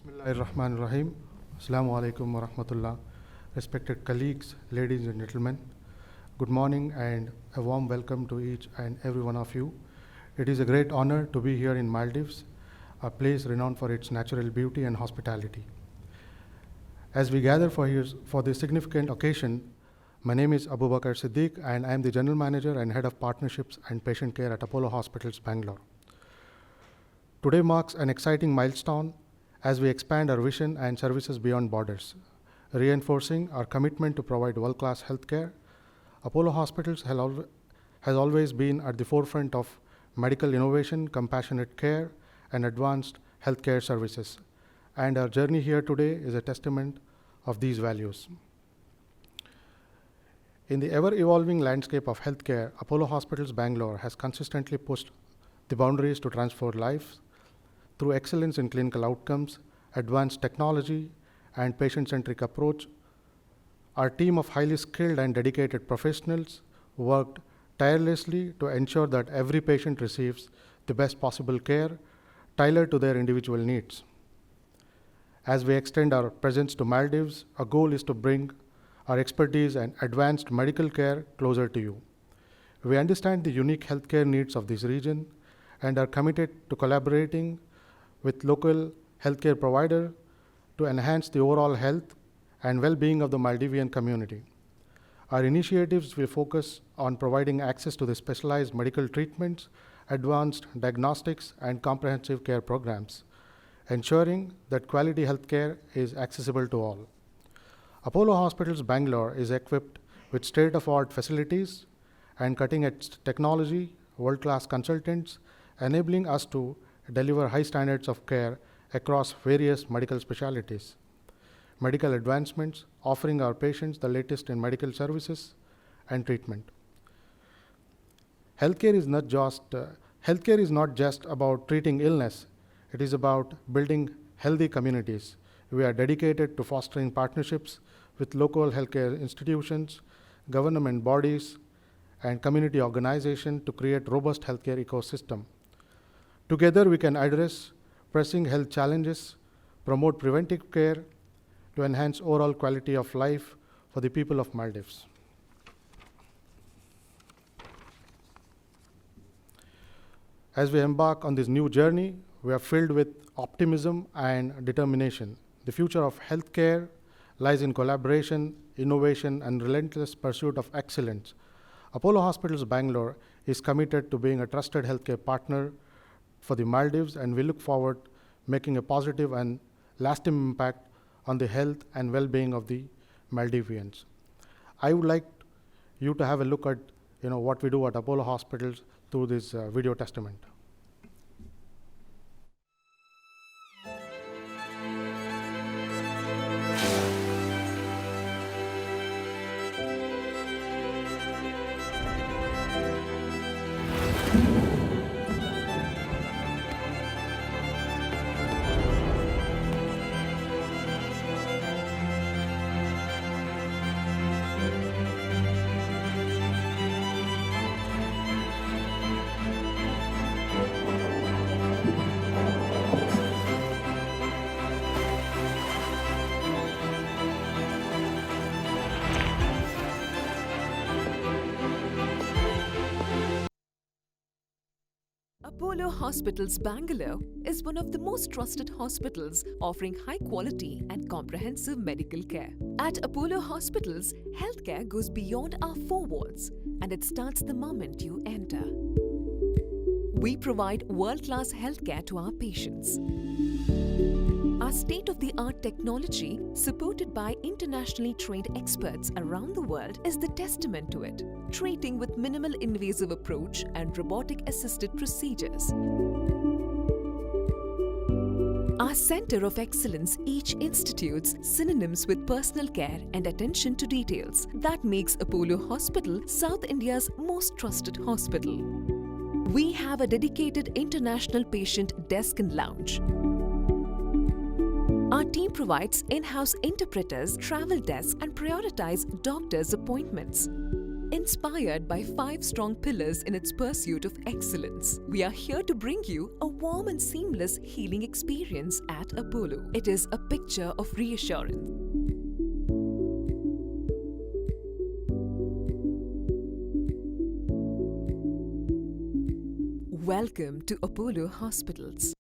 Bismillahirrahmanirrahim. Assalamu alaikum wa rahmatullah. Respected colleagues, ladies and gentlemen, good morning and a warm welcome to each and every one of you. It is a great honor to be here in Maldives, a place renowned for its natural beauty and hospitality. As we gather for this significant occasion, my name is Abu Bakr Siddiq and I am the General Manager and Head of Partnerships and Patient Care at Apollo Hospitals Bangalore. Today marks an exciting milestone as we expand our vision and services beyond borders, reinforcing our commitment to provide world-class healthcare. Apollo Hospitals has always been at the forefront of medical innovation, compassionate care, and advanced healthcare services. And our journey here today is a testament of these values. In the ever-evolving landscape of healthcare, Apollo Hospitals Bangalore has consistently pushed the boundaries to transform lives through excellence in clinical outcomes, advanced technology, and patient-centric approach. Our team of highly skilled and dedicated professionals worked tirelessly to ensure that every patient receives the best possible care tailored to their individual needs. As we extend our presence to Maldives, our goal is to bring our expertise and advanced medical care closer to you. We understand the unique healthcare needs of this region and are committed to collaborating with local healthcare providers to enhance the overall health and well-being of the Maldivian community. Our initiatives will focus on providing access to the specialized medical treatments, advanced diagnostics, and comprehensive care programs, ensuring that quality healthcare is accessible to all. Apollo Hospitals Bangalore is equipped with state-of-the-art facilities and cutting-edge technology, world-class consultants, enabling us to deliver high standards of care across various medical specialties. Medical advancements, offering our patients the latest in medical services and treatment. Healthcare is not just about treating illness. It is about building healthy communities. We are dedicated to fostering partnerships with local healthcare institutions, government bodies, and community organizations to create robust healthcare ecosystem. Together, we can address pressing health challenges, promote preventive care to enhance overall quality of life for the people of Maldives. As we embark on this new journey, we are filled with optimism and determination. The future of healthcare lies in collaboration, innovation, and relentless pursuit of excellence. Apollo Hospitals Bangalore is committed to being a trusted healthcare partner for the Maldives, and we look forward to making a positive and lasting impact on the health and well-being of the Maldivians. I would like you to have a look at what we do at Apollo Hospitals through this video testament. Apollo Hospitals Bangalore is one of the most trusted hospitals offering high quality and comprehensive medical care. At Apollo Hospitals, healthcare goes beyond our four walls and it starts the moment you enter. We provide world-class healthcare to our patients. Our state-of-the-art technology, supported by internationally trained experts around the world, is the testament to it, treating with minimal invasive approach and robotic-assisted procedures. Our Center of Excellence each institutes synonyms with personal care and attention to details that makes Apollo Hospital South India's most trusted hospital. We have a dedicated international patient desk and lounge. Our team provides in-house interpreters, travel desks, and prioritize doctors' appointments. Inspired by 5 strong pillars in its pursuit of excellence, we are here to bring you a warm and seamless healing experience at Apollo. It is a picture of reassurance. Welcome to Apollo Hospitals.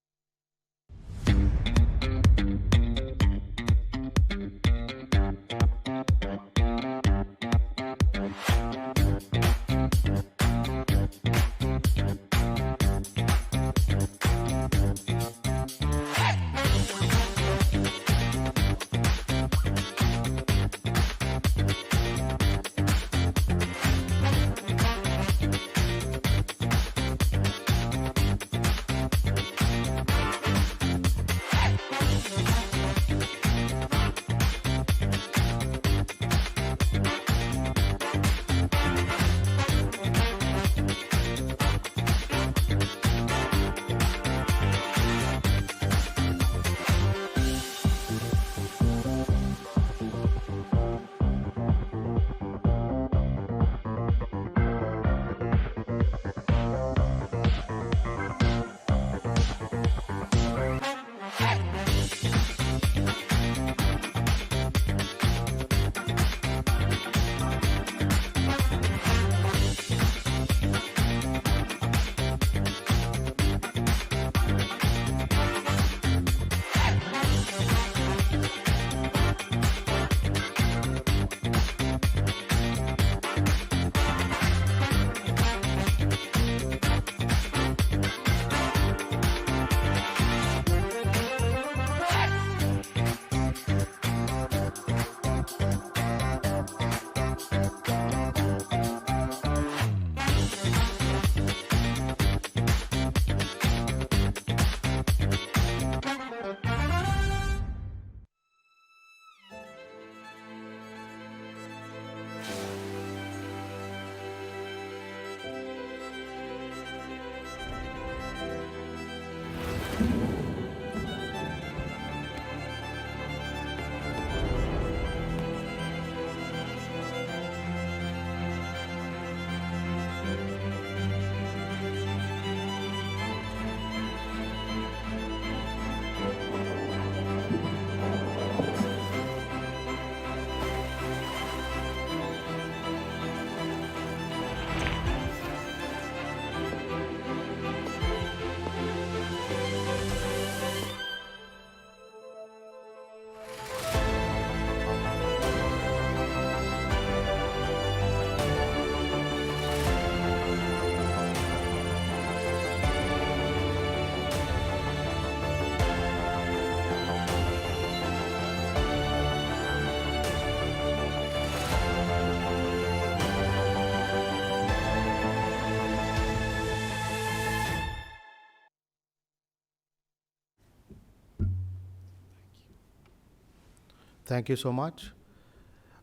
Thank you so much.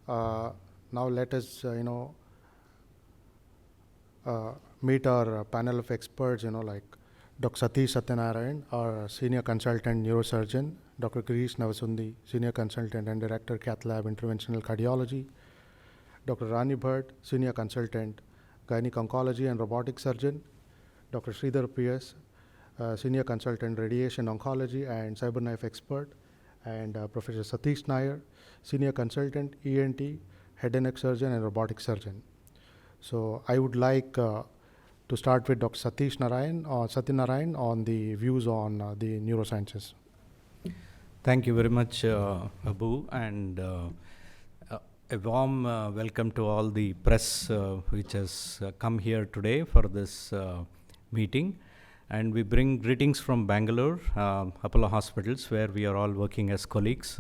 Now let us, meet our panel of experts, like Dr. Satish Satyanarayan, our Senior Consultant Neurosurgeon, Dr. Girish Navasundi, Senior Consultant and Director, Cath Lab Interventional Cardiology, Dr. Rani Bhatt, Senior Consultant, Gynec Oncology and Robotic Surgeon, Dr. Sridhar P.S., Senior Consultant, Radiation Oncology and Cyberknife Expert, and Professor Satish Nair, Senior Consultant, ENT, Head and Neck Surgeon and Robotic Surgeon. So I would like to start with Dr. Satyanarayan on the views on the neurosciences. Thank you very much, Abu, and a warm welcome to all the press which has come here today for this meeting. And we bring greetings from Bangalore, Apollo Hospitals, where we are all working as colleagues.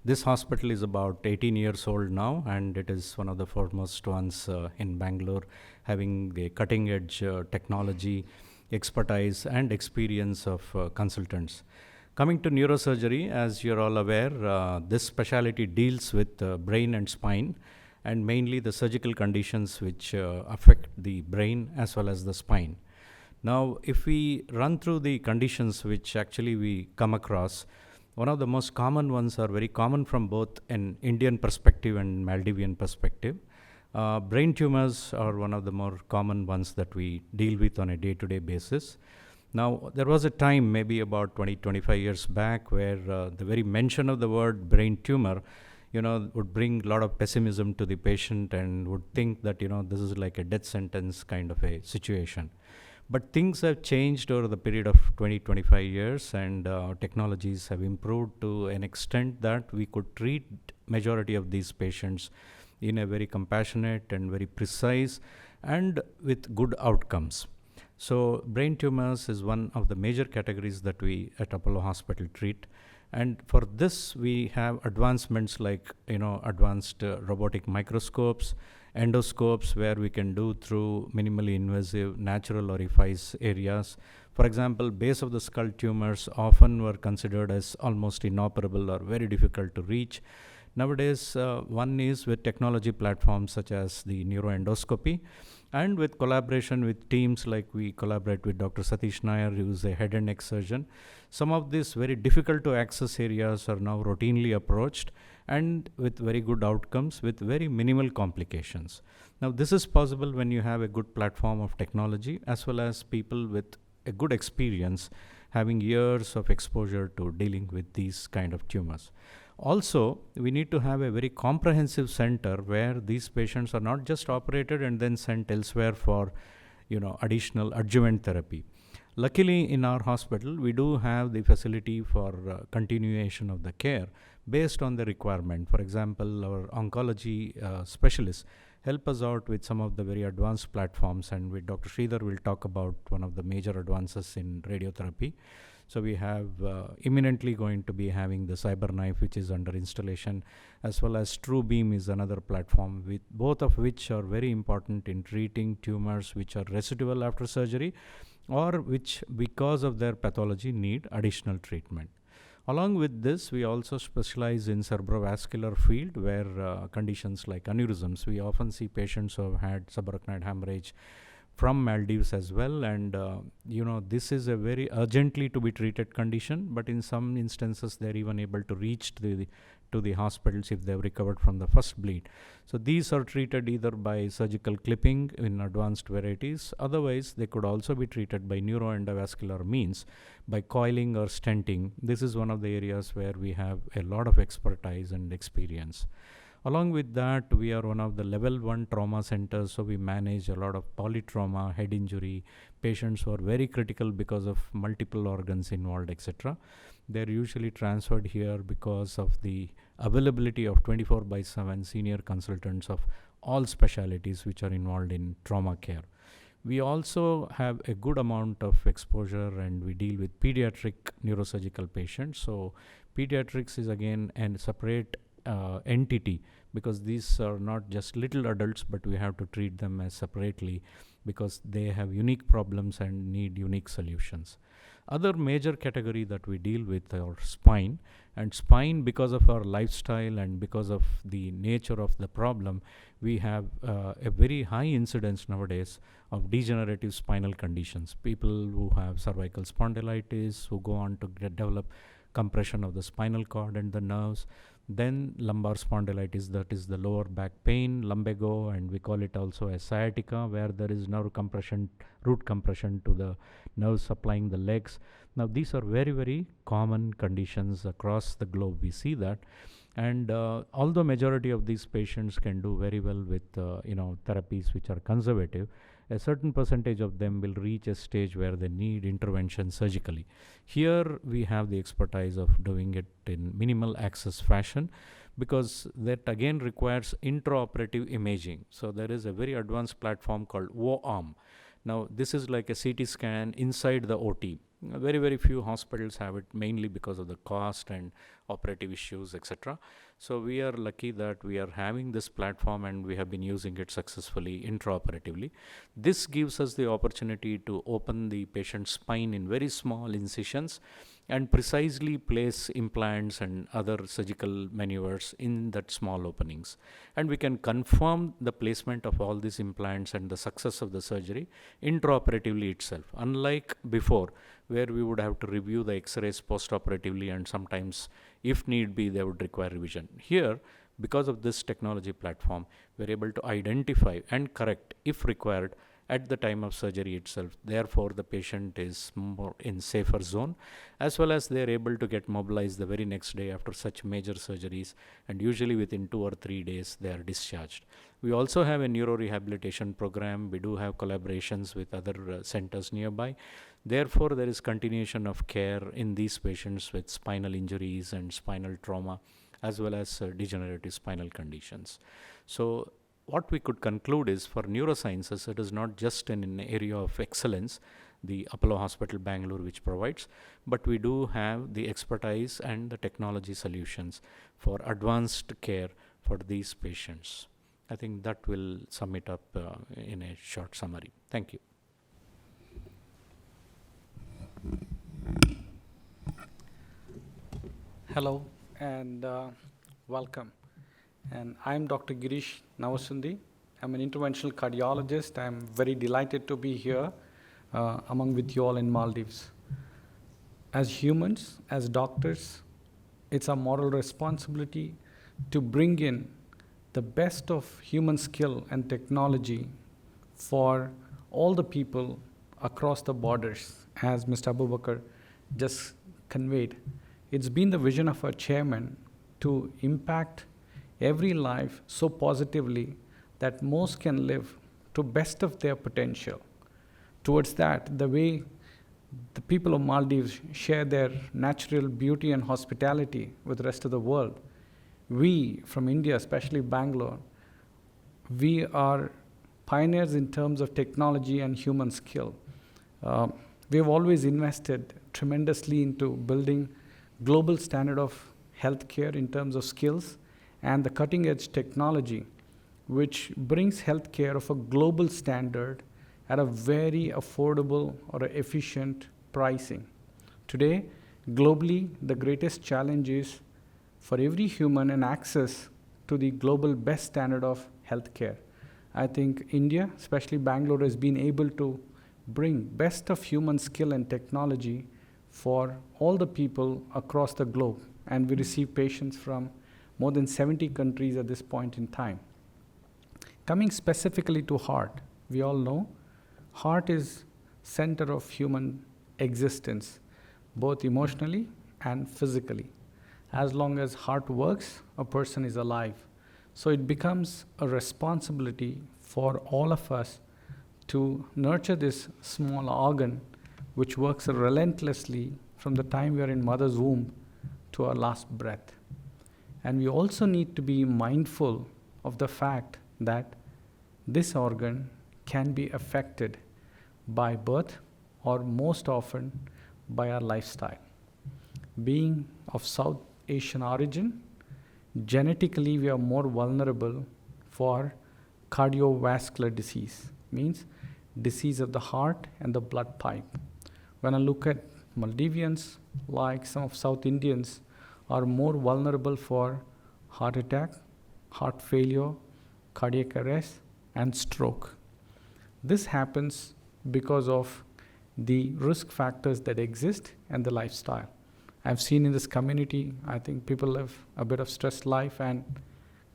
This hospital is about 18 years old now, and it is one of the foremost ones in Bangalore, having the cutting-edge technology, expertise, and experience of consultants. Coming to neurosurgery, as you're all aware, this specialty deals with brain and spine, and mainly the surgical conditions which affect the brain as well as the spine. Now, if we run through the conditions which actually we come across, one of the most common ones are very common from both an Indian perspective and Maldivian perspective. Brain tumors are one of the more common ones that we deal with on a day-to-day basis. Now, there was a time, maybe about 20, 25 years back, where the very mention of the word brain tumor, would bring a lot of pessimism to the patient and would think that, this is like a death sentence kind of a situation. But things have changed over the period of 20, 25 years, and technologies have improved to an extent that we could treat majority of these patients in a very compassionate and very precise and with good outcomes. So brain tumors is one of the major categories that we at Apollo Hospital treat. And for this, we have advancements like, advanced robotic microscopes, endoscopes, where we can do through minimally invasive natural orifice areas. For example, base of the skull tumors often were considered as almost inoperable or very difficult to reach. Nowadays, one is with technology platforms such as the neuroendoscopy, and with collaboration with teams like we collaborate with Dr. Satish Nair, who is a head and neck surgeon. Some of these very difficult to access areas are now routinely approached and with very good outcomes with very minimal complications. Now, this is possible when you have a good platform of technology as well as people with a good experience having years of exposure to dealing with these kind of tumors. Also, we need to have a very comprehensive center where these patients are not just operated and then sent elsewhere for, additional adjuvant therapy. Luckily, in our hospital, we do have the facility for continuation of the care based on the requirement. For example, our oncology specialists help us out with some of the very advanced platforms, and with Dr. Sridhar, we'll talk about one of the major advances in radiotherapy. So we have imminently going to be having the CyberKnife, which is under installation, as well as TrueBeam is another platform, with both of which are very important in treating tumors which are residual after surgery or which, because of their pathology, need additional treatment. Along with this, we also specialize in cerebrovascular field, where conditions like aneurysms, we often see patients who have had subarachnoid hemorrhage from Maldives as well, and this is a very urgently to be treated condition, but in some instances they're even able to reach to the hospitals if they've recovered from the first bleed. So these are treated either by surgical clipping in advanced varieties, otherwise they could also be treated by neuroendovascular means, by coiling or stenting. This is one of the areas where we have a lot of expertise and experience. Along with that, we are one of the level 1 trauma centers, so we manage a lot of polytrauma, head injury, patients who are very critical because of multiple organs involved, etc. They're usually transferred here because of the availability of 24/7 senior consultants of all specialties which are involved in trauma care. We also have a good amount of exposure, and we deal with pediatric neurosurgical patients. So pediatrics is again a separate entity, because these are not just little adults, but we have to treat them as separately because they have unique problems and need unique solutions. Other major category that we deal with are spine, and spine, because of our lifestyle and because of the nature of the problem, we have a very high incidence nowadays of degenerative spinal conditions. People who have cervical spondylitis, who go on to develop compression of the spinal cord and the nerves, then lumbar spondylitis, that is the lower back pain, lumbago, and we call it also as sciatica, where there is nerve compression, root compression to the nerves supplying the legs. Now these are very, very common conditions across the globe. We see that, and although majority of these patients can do very well with therapies which are conservative, a certain percentage of them will reach a stage where they need intervention surgically. Here we have the expertise of doing it in minimal access fashion, because that again requires intraoperative imaging. So there is a very advanced platform called O-arm. Now this is like a CT scan inside the OT. Very, very few hospitals have it, mainly because of the cost and operative issues, etc. So we are lucky that we are having this platform, and we have been using it successfully intraoperatively. This gives us the opportunity to open the patient's spine in very small incisions and precisely place implants and other surgical maneuvers in that small openings. And we can confirm the placement of all these implants and the success of the surgery intraoperatively itself, unlike before, where we would have to review the x-rays post-operatively, and sometimes, if need be, they would require revision. Here, because of this technology platform, we're able to identify and correct, if required, at the time of surgery itself. Therefore, the patient is more in safer zone, as well as they are able to get mobilized the very next day after such major surgeries, and usually within 2 or 3 days they are discharged. We also have a neuro rehabilitation program. We do have collaborations with other centers nearby. Therefore, there is continuation of care in these patients with spinal injuries and spinal trauma, as well as degenerative spinal conditions. So what we could conclude is, for neurosciences, it is not just an area of excellence, the Apollo Hospital Bangalore which provides, but we do have the expertise and the technology solutions for advanced care for these patients. I think that will sum it up in a short summary. Thank you. Hello and welcome. And I'm Dr. Girish Navasundi. I'm an interventional cardiologist. I'm very delighted to be here among with you all in Maldives. As humans, as doctors, it's our moral responsibility to bring in the best of human skill and technology for all the people across the borders, as Mr. Abu Bakr just conveyed. It's been the vision of our chairman to impact every life so positively that most can live to best of their potential. Towards that, the way the people of Maldives share their natural beauty and hospitality with the rest of the world, we from India, especially Bangalore, we are pioneers in terms of technology and human skill. We have always invested tremendously into building global standard of healthcare in terms of skills and the cutting edge technology, which brings healthcare of a global standard at a very affordable or efficient pricing. Today, globally, the greatest challenge is for every human an access to the global best standard of healthcare. I think India, especially Bangalore, has been able to bring best of human skill and technology for all the people across the globe. And we receive patients from more than 70 countries at this point in time. Coming specifically to heart, we all know heart is center of human existence, both emotionally and physically. As long as heart works, a person is alive. So it becomes a responsibility for all of us to nurture this small organ which works relentlessly from the time we are in mother's womb to our last breath. And we also need to be mindful of the fact that this organ can be affected by birth or most often by our lifestyle. Being of South Asian origin, genetically we are more vulnerable for cardiovascular disease, means disease of the heart and the blood pipe. When I look at Maldivians, like some of South Indians, are more vulnerable for heart attack, heart failure, cardiac arrest, and stroke. This happens because of the risk factors that exist and the lifestyle. I've seen in this community, I think people live a bit of stressed life and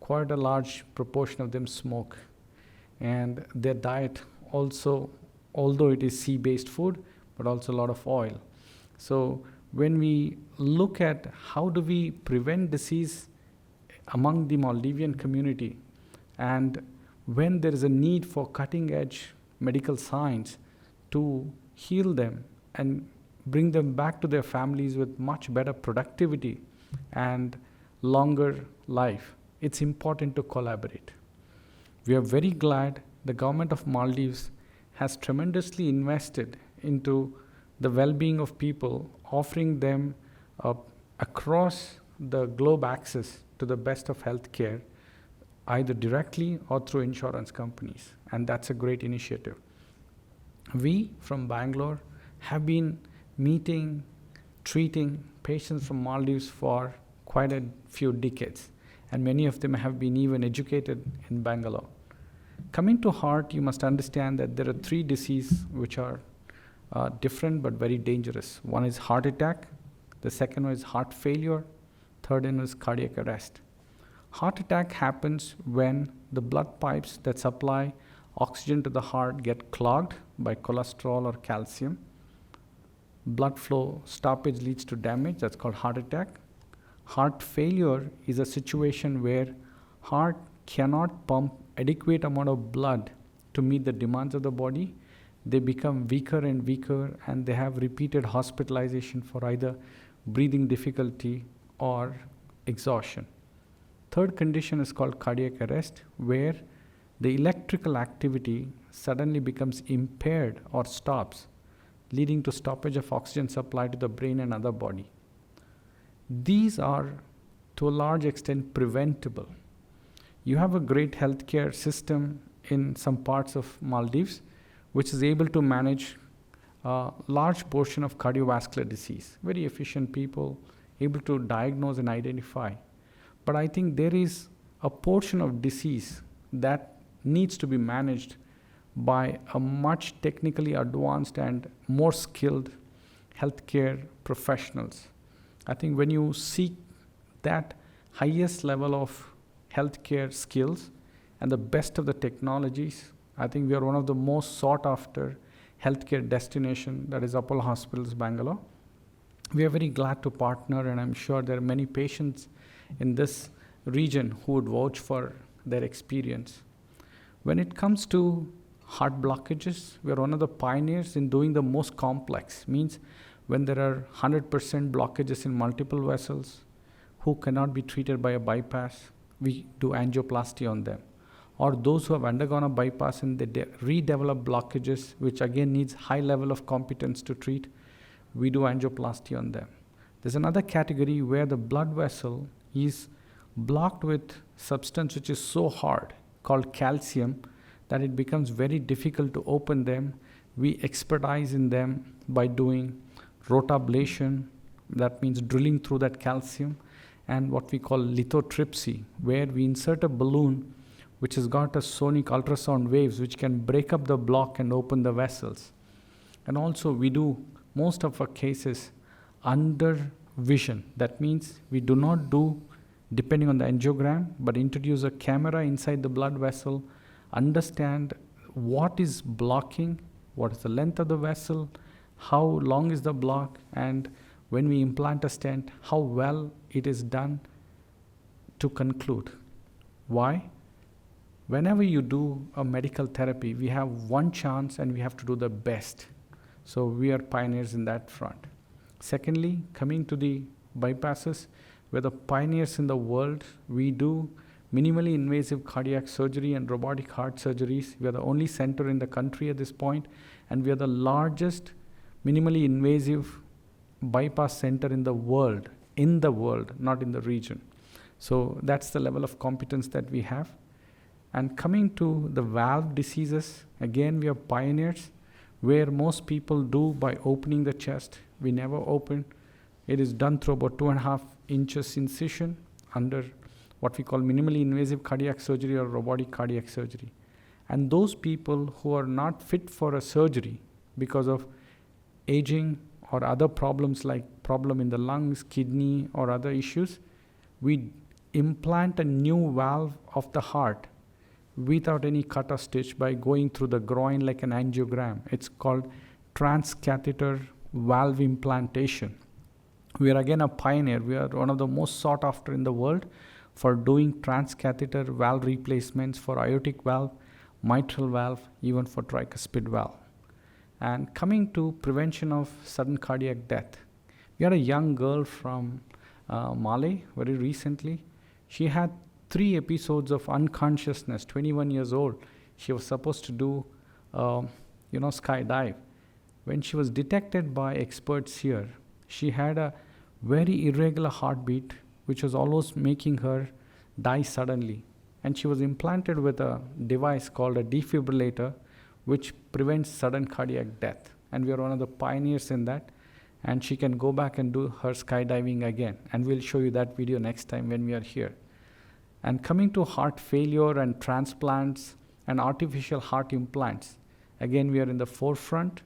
quite a large proportion of them smoke. And their diet also, although it is sea-based food, but also a lot of oil. So when we look at how do we prevent disease among the Maldivian community, and when there is a need for cutting edge medical science to heal them and bring them back to their families with much better productivity and longer life, it's important to collaborate. We are very glad the government of Maldives has tremendously invested into the well-being of people, offering them across the globe access to the best of healthcare, either directly or through insurance companies. And that's a great initiative. We from Bangalore have been meeting, treating patients from Maldives for quite a few decades, and many of them have been even educated in Bangalore. Coming to heart, you must understand that there are three diseases which are different but very dangerous. One is heart attack, the second one is heart failure, third one is cardiac arrest. Heart attack happens when the blood pipes that supply oxygen to the heart get clogged by cholesterol or calcium. Blood flow stoppage leads to damage, that's called heart attack. Heart failure is a situation where heart cannot pump adequate amount of blood to meet the demands of the body. They become weaker and weaker, and they have repeated hospitalization for either breathing difficulty or exhaustion. Third condition is called cardiac arrest, where the electrical activity suddenly becomes impaired or stops, leading to stoppage of oxygen supply to the brain and other body. These are, to a large extent, preventable. You have a great healthcare system in some parts of Maldives, which is able to manage a large portion of cardiovascular disease. Very efficient people, able to diagnose and identify. But I think there is a portion of disease that needs to be managed by a much technically advanced and more skilled healthcare professionals. I think when you seek that highest level of healthcare skills and the best of the technologies, I think we are one of the most sought after healthcare destination, that is Apollo Hospitals Bangalore. We are very glad to partner, and I'm sure there are many patients in this region who would vouch for their experience. When it comes to heart blockages, we are one of the pioneers in doing the most complex, means when there are 100% blockages in multiple vessels who cannot be treated by a bypass, we do angioplasty on them. Or those who have undergone a bypass and they redevelop blockages, which again needs high level of competence to treat, we do angioplasty on them. There's another category where the blood vessel is blocked with substance which is so hard, called calcium, that it becomes very difficult to open them. We expertise in them by doing rotablation, that means drilling through that calcium, and what we call lithotripsy, where we insert a balloon which has got a sonic ultrasound waves which can break up the block and open the vessels. And also we do most of our cases under vision. That means we do not do depending on the angiogram, but introduce a camera inside the blood vessel, understand what is blocking, what is the length of the vessel, how long is the block, and when we implant a stent, how well it is done to conclude. Why? Whenever you do a medical therapy, we have one chance and we have to do the best. So we are pioneers in that front. Secondly, coming to the bypasses, we're the pioneers in the world. We do minimally invasive cardiac surgery and robotic heart surgeries. We are the only center in the country at this point, and we are the largest minimally invasive bypass center in the world, not in the region. So that's the level of competence that we have. And coming to the valve diseases, again, we are pioneers, where most people do by opening the chest. We never open. It is done through about 2.5 inches incision under what we call minimally invasive cardiac surgery or robotic cardiac surgery. And those people who are not fit for a surgery because of aging or other problems like problem in the lungs, kidney, or other issues, we implant a new valve of the heart without any cut or stitch by going through the groin like an angiogram. It's called transcatheter valve implantation. We are again a pioneer. We are one of the most sought after in the world for doing transcatheter valve replacements for aortic valve, mitral valve, even for tricuspid valve. And coming to prevention of sudden cardiac death, we had a young girl from Mali very recently. She had 3 episodes of unconsciousness, 21 years old. She was supposed to do, skydive. When she was detected by experts here, she had a very irregular heartbeat, which was almost making her die suddenly. And she was implanted with a device called a defibrillator, which prevents sudden cardiac death. And we are one of the pioneers in that. And she can go back and do her skydiving again. And we'll show you that video next time when we are here. And coming to heart failure and transplants and artificial heart implants, again, we are in the forefront.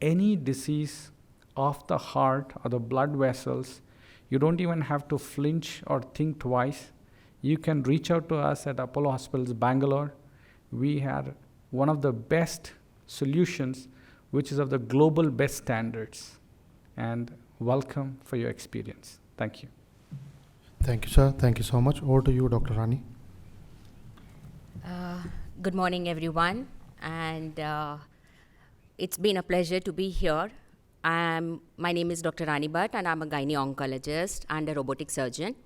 Any disease of the heart or the blood vessels, you don't even have to flinch or think twice. You can reach out to us at Apollo Hospitals Bangalore. We are one of the best solutions, which is of the global best standards. And welcome for your experience. Thank you. Thank you, sir. Thank you so much. Over to you, Dr. Rani. Good morning, everyone, and it's been a pleasure to be here. My name is Dr. Rani Bhatt, and I'm a gynae-oncologist and a robotic surgeon.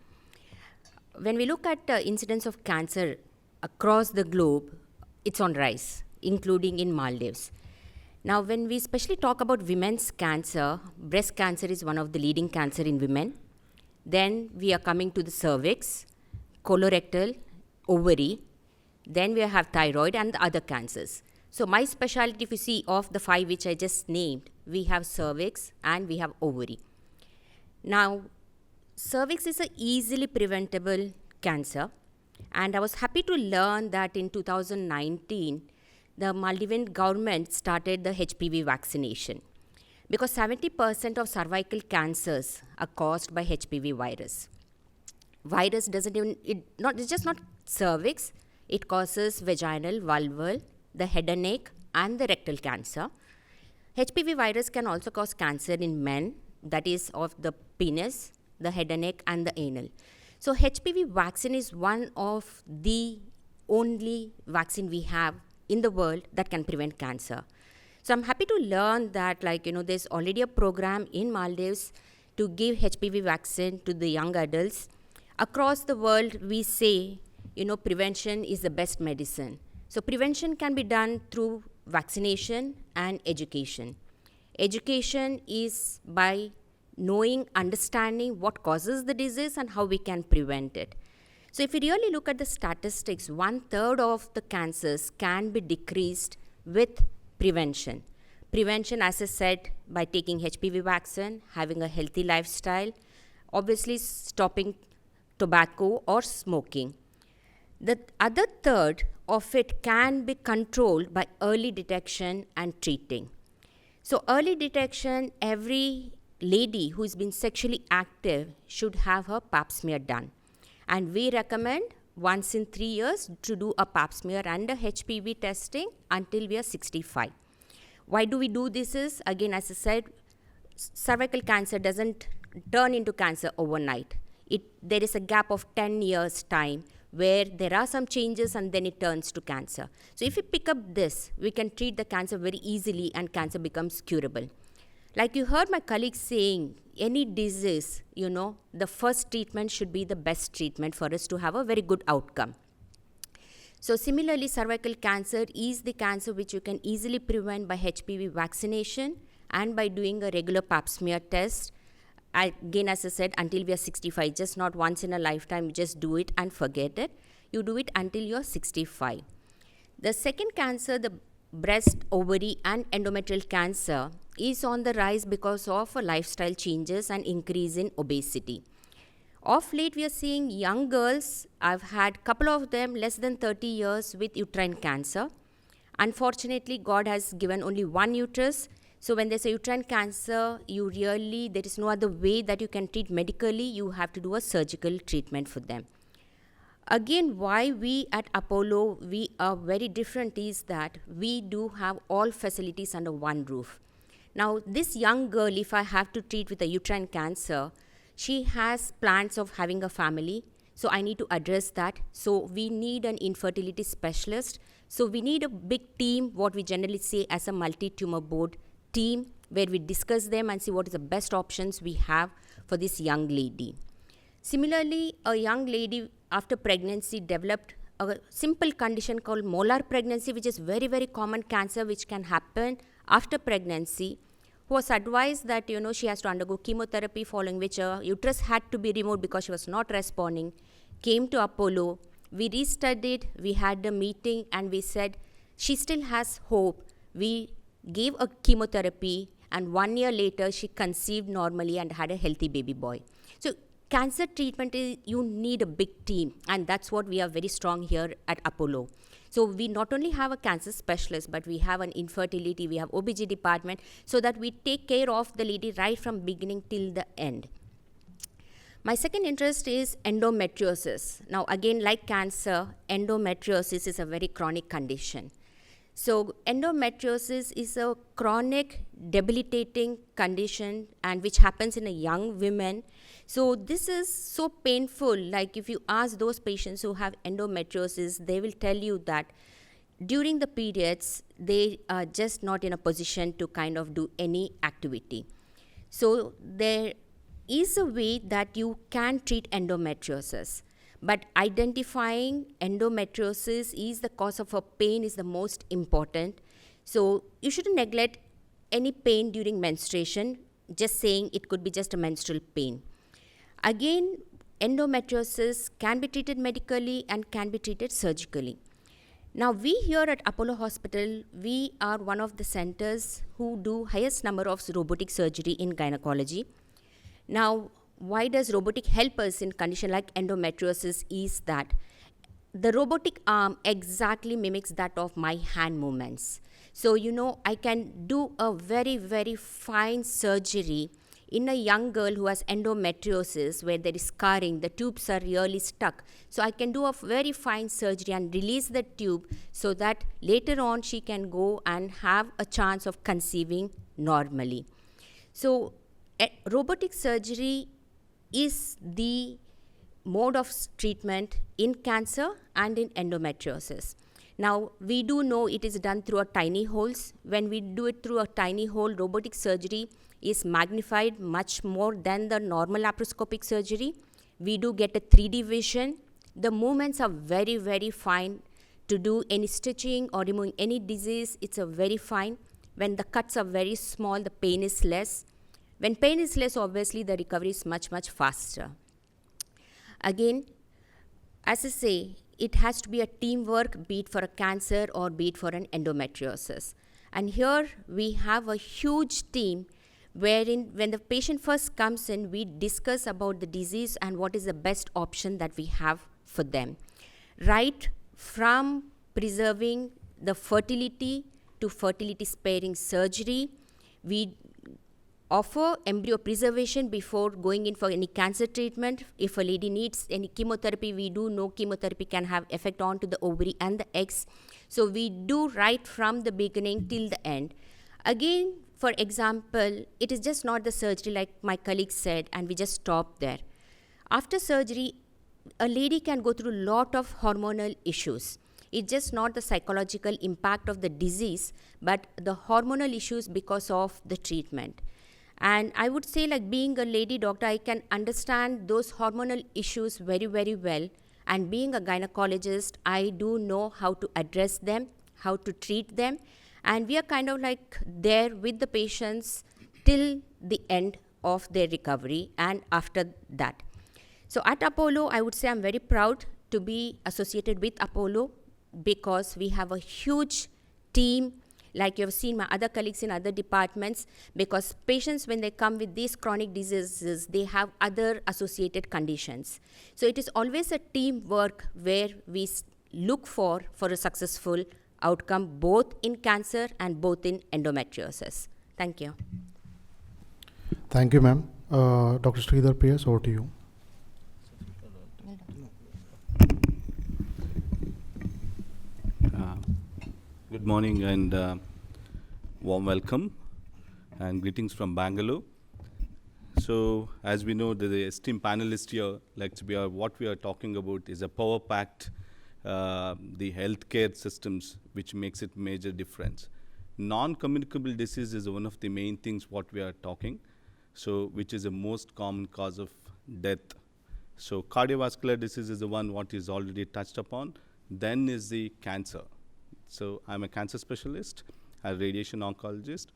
When we look at the incidence of cancer across the globe, it's on rise, including in Maldives. Now, when we especially talk about women's cancer, breast cancer is one of the leading cancer in women. Then we are coming to the cervix, colorectal, ovary. Then we have thyroid and the other cancers. So my specialty, if you see, of the 5 which I just named, we have cervix and we have ovary. Now, cervix is an easily preventable cancer. And I was happy to learn that in 2019, the Maldivian government started the HPV vaccination. Because 70% of cervical cancers are caused by HPV virus. Virus doesn't even, it's just not cervix, it causes vaginal, vulval, the head and neck, and the rectal cancer. HPV virus can also cause cancer in men, that is of the penis, the head and neck, and the anal. So HPV vaccine is one of the only vaccine we have in the world that can prevent cancer. So I'm happy to learn that, there's already a program in Maldives to give HPV vaccine to the young adults. Across the world, we say, prevention is the best medicine. So prevention can be done through vaccination and education. Education is by knowing, understanding what causes the disease and how we can prevent it. So if you really look at the statistics, 1/3 of the cancers can be decreased with prevention. Prevention, as I said, by taking HPV vaccine, having a healthy lifestyle, obviously stopping tobacco or smoking. The other third of it can be controlled by early detection and treating. So early detection, every lady who's been sexually active should have her pap smear done. And we recommend once in 3 years to do a pap smear and a HPV testing until we are 65. Why do we do this is, again, as I said, cervical cancer doesn't turn into cancer overnight. There is a gap of 10 years time where there are some changes and then it turns to cancer. So if we pick up this, we can treat the cancer very easily and cancer becomes curable. Like you heard my colleagues saying, any disease, the first treatment should be the best treatment for us to have a very good outcome. So similarly, cervical cancer is the cancer which you can easily prevent by HPV vaccination and by doing a regular pap smear test. Again, as I said, until we are 65, just not once in a lifetime, you just do it and forget it. You do it until you're 65. The second cancer, the breast, ovary, and endometrial cancer, is on the rise because of lifestyle changes and increase in obesity. Of late, we are seeing young girls. I've had a couple of them less than 30 years with uterine cancer. Unfortunately, God has given only one uterus. So when there's a uterine cancer, there is no other way that you can treat medically. You have to do a surgical treatment for them. Again, why we at Apollo, we are very different is that we do have all facilities under one roof. Now, this young girl, if I have to treat with a uterine cancer, she has plans of having a family. So I need to address that. So we need an infertility specialist. So we need a big team, what we generally say as a multi-tumor board team, where we discuss them and see what is the best options we have for this young lady. Similarly, a young lady after pregnancy developed a simple condition called molar pregnancy, which is very, very common cancer which can happen after pregnancy, who was advised that, she has to undergo chemotherapy, following which her uterus had to be removed because she was not responding, came to Apollo. We restudied, we had a meeting, and we said she still has hope. We gave a chemotherapy, and 1 year later, she conceived normally and had a healthy baby boy. So cancer treatment is, you need a big team, and that's what we are very strong here at Apollo. So we not only have a cancer specialist, but we have an infertility, we have OBG department, so that we take care of the lady right from beginning till the end. My second interest is endometriosis. Now again, like cancer, endometriosis is a very chronic condition. So endometriosis is a chronic debilitating condition and which happens in a young women. So this is so painful. Like if you ask those patients who have endometriosis, they will tell you that during the periods, they are just not in a position to kind of do any activity. So there is a way that you can treat endometriosis, but identifying endometriosis is the cause of a pain is the most important. So you shouldn't neglect any pain during menstruation, just saying it could be just a menstrual pain. Again, endometriosis can be treated medically and can be treated surgically. Now, we here at Apollo Hospital, we are one of the centers who do highest number of robotic surgery in gynecology. Now, why does robotic help us in condition like endometriosis is that the robotic arm exactly mimics that of my hand movements. So, I can do a very, very fine surgery in a young girl who has endometriosis where there is scarring, the tubes are really stuck. So I can do a very fine surgery and release the tube so that later on she can go and have a chance of conceiving normally. So robotic surgery is the mode of treatment in cancer and in endometriosis. Now, we do know it is done through a tiny holes. When we do it through a tiny hole, robotic surgery is magnified much more than the normal laparoscopic surgery. We do get a 3D vision. The movements are very, very fine. To do any stitching or removing any disease, it's a very fine. When the cuts are very small, the pain is less. When pain is less, obviously the recovery is much, much faster. Again, as I say, it has to be a teamwork, be it for a cancer or be it for an endometriosis. And here we have a huge team wherein when the patient first comes in, we discuss about the disease and what is the best option that we have for them. Right from preserving the fertility to fertility sparing surgery, we offer embryo preservation before going in for any cancer treatment. If a lady needs any chemotherapy, we do know chemotherapy can have effect on to the ovary and the eggs. So we do right from the beginning till the end. Again, for example, it is just not the surgery like my colleague said, and we just stop there. After surgery, a lady can go through a lot of hormonal issues. It's just not the psychological impact of the disease, but the hormonal issues because of the treatment. And I would say, like being a lady doctor, I can understand those hormonal issues very, very well. And being a gynecologist, I do know how to address them, how to treat them. And we are kind of like there with the patients till the end of their recovery and after that. So at Apollo, I would say I'm very proud to be associated with Apollo because we have a huge team, like you have seen my other colleagues in other departments, because patients, when they come with these chronic diseases, they have other associated conditions. So it is always a teamwork where we look for a successful outcome both in cancer and both in endometriosis. Thank you. Thank you, ma'am. Dr. Sridhar P.S., over to you. Good morning and warm welcome and greetings from Bangalore. So, as we know, the esteemed panelists here, what we are talking about is a power-packed the healthcare systems, which makes it major difference. Non-communicable disease is one of the main things what we are talking, so which is the most common cause of death. So cardiovascular disease is the one what is already touched upon. Then is the cancer. So I'm a cancer specialist, a radiation oncologist,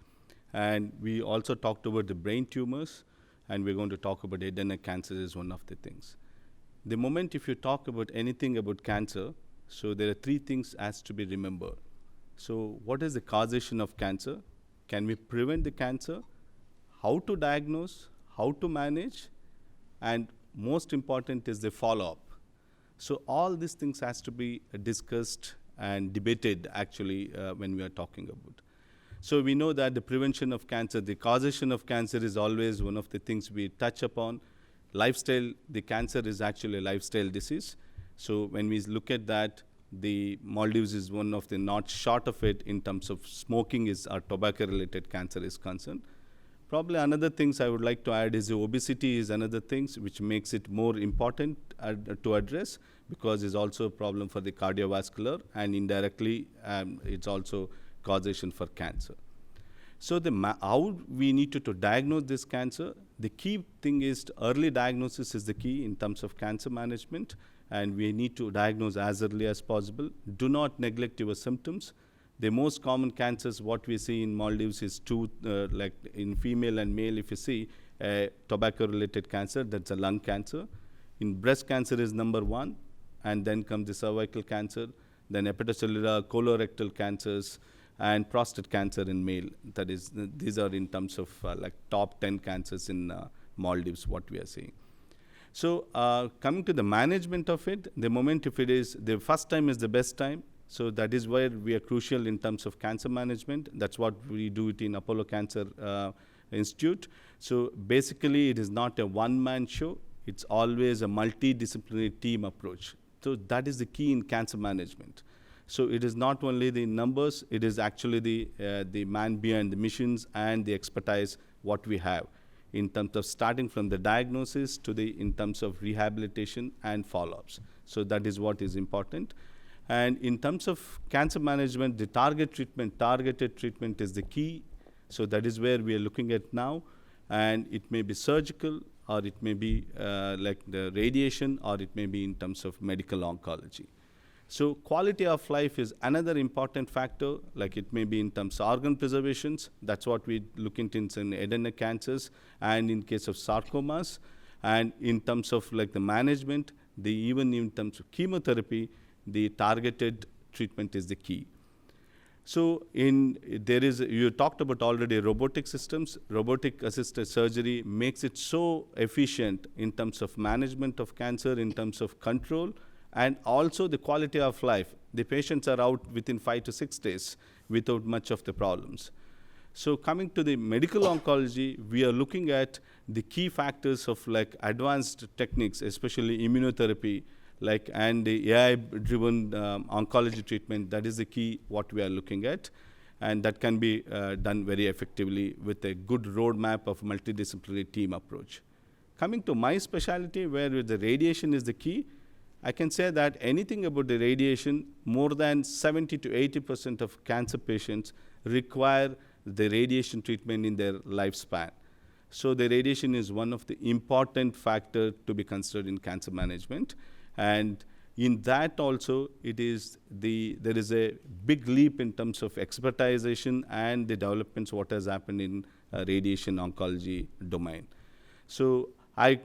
and we also talked about the brain tumors, and we're going to talk about head and neck cancer is one of the things. The moment if you talk about anything about cancer, so there are three things has to be remembered. So what is the causation of cancer? Can we prevent the cancer? How to diagnose? How to manage? And most important is the follow-up. So all these things has to be discussed and debated actually when we are talking about. So we know that the prevention of cancer, the causation of cancer is always one of the things we touch upon. Lifestyle, the cancer is actually a lifestyle disease. So when we look at that, the Maldives is one of the not short of it in terms of smoking is or tobacco-related cancer is concerned. Probably another things I would like to add is the obesity is another things which makes it more important to address, because it's also a problem for the cardiovascular, and indirectly it's also causation for cancer. So how we need to diagnose this cancer, the key thing is early diagnosis is the key in terms of cancer management, and we need to diagnose as early as possible. Do not neglect your symptoms. The most common cancers what we see in Maldives is like in female and male, if you see tobacco-related cancer, that's a lung cancer. In breast cancer is number 1, and then comes the cervical cancer, then hepatocellular, colorectal cancers, and prostate cancer in male. That is, these are in terms of like top 10 cancers in Maldives, what we are seeing. So coming to the management of it, the moment if it is, the first time is the best time. So that is where we are crucial in terms of cancer management. That's what we do it in Apollo Cancer Institute. So basically, it is not a one-man show. It's always a multidisciplinary team approach. So that is the key in cancer management. So it is not only the numbers, it is actually the man behind the missions and the expertise what we have in terms of starting from the diagnosis to in terms of rehabilitation and follow-ups. So that is what is important. And in terms of cancer management, the targeted treatment is the key. So that is where we are looking at now. And it may be surgical, or it may be like the radiation, or it may be in terms of medical oncology. So quality of life is another important factor, like it may be in terms of organ preservations. That's what we look into in head and neck cancers, and in case of sarcomas. And in terms of like the management, even in terms of chemotherapy, the targeted treatment is the key. So you talked about already robotic systems. Robotic assisted surgery makes it so efficient in terms of management of cancer, in terms of control, and also the quality of life. The patients are out within 5 to 6 days without much of the problems. So coming to the medical oncology, we are looking at the key factors of like advanced techniques, especially immunotherapy, and the AI-driven oncology treatment. That is the key what we are looking at, and that can be done very effectively with a good roadmap of multidisciplinary team approach. Coming to my specialty, where the radiation is the key, I can say that anything about the radiation, more than 70 to 80% of cancer patients require the radiation treatment in their lifespan. So the radiation is one of the important factors to be considered in cancer management. And in that also, there is a big leap in terms of expertization and the developments what has happened in radiation oncology domain. So I